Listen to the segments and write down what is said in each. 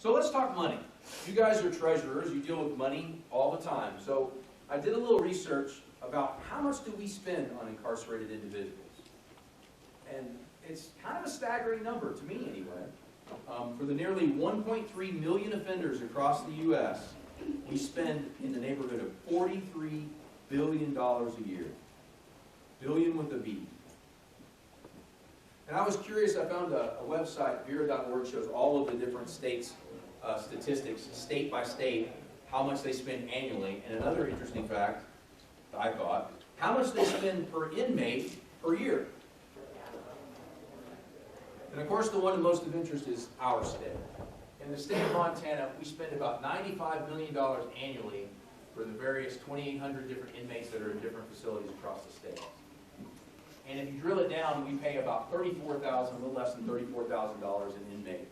So let's talk money. You guys are treasurers, you deal with money all the time. So I did a little research about how much do we spend on incarcerated individuals. And it's kind of a staggering number, to me anyway. For the nearly 1.3 million offenders across the U.S., we spend in the neighborhood of $43 billion a year. Billion with a B. And I was curious, I found a website, vera.org, shows all of the different states' statistics, state by state, how much they spend annually. And another interesting fact, I thought, how much they spend per inmate per year. And of course, the one of most of interest is our state. In the state of Montana, we spend about $95 million annually for the various 2,800 different inmates that are in different facilities across the state. And if you drill it down, we pay about $34,000, a little less than $34,000 an inmate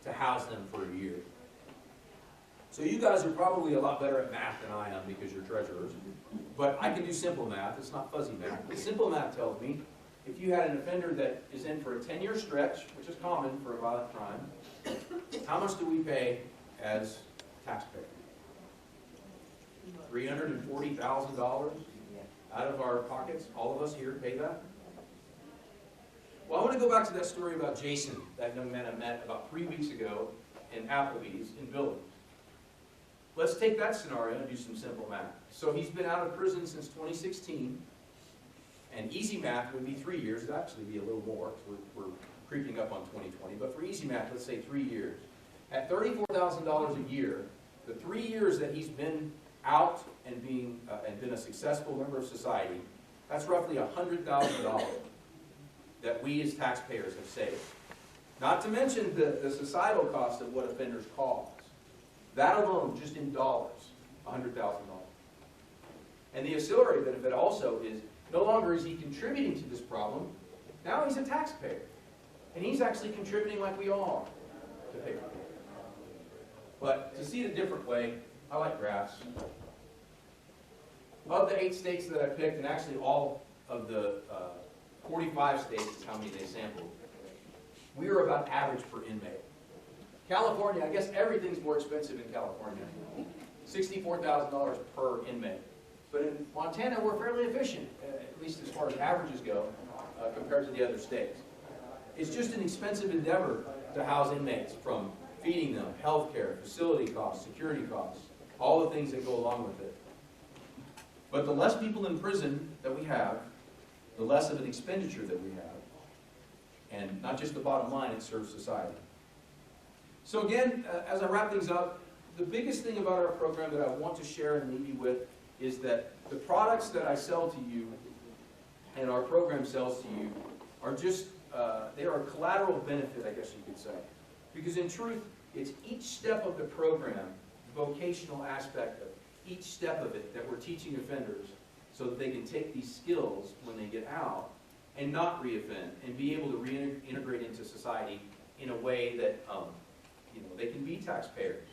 to house them for a year. So you guys are probably a lot better at math than I am because you're treasurers. But I can do simple math. It's not fuzzy math. But simple math tells me if you had an offender that is in for a 10-year stretch, which is common for a violent crime, how much do we pay as taxpayers? $340,000 out of our pockets? All of us here pay that? Well, I want to go back to that story about Jason, that young man I met about 3 weeks ago in Applebee's in Billings. Let's take that scenario and do some simple math. So he's been out of prison since 2016, and easy math would be 3 years. It'd actually be a little more, because we're creeping up on 2020. But for easy math, let's say 3 years. At $34,000 a year, the 3 years that he's been out and been a successful member of society, that's roughly $100,000 that we as taxpayers have saved. Not to mention the societal cost of what offenders cause. That alone, just in dollars, $100,000. And the ancillary benefit also is, no longer is he contributing to this problem, now he's a taxpayer. And he's actually contributing like we all are to pay for it. But to see it a different way, I like graphs. Of the 8 states that I picked, and actually all of the 45 states is how many they sampled, we were about average per inmate. California, I guess everything's more expensive in California. $64,000 per inmate. But in Montana, we're fairly efficient, at least as far as averages go, compared to the other states. It's just an expensive endeavor to house inmates, from feeding them, health care, facility costs, security costs, all the things that go along with it. But the less people in prison that we have, the less of an expenditure that we have. And not just the bottom line, it serves society. So again, as I wrap things up, the biggest thing about our program that I want to share and leave you with is that the products that I sell to you and our program sells to you are just, they are a collateral benefit, I guess you could say. Because in truth, it's each step of the program, the vocational aspect of each step of it that we're teaching offenders so that they can take these skills when they get out and not reoffend and be able to reintegrate into society in a way that they can be taxpayers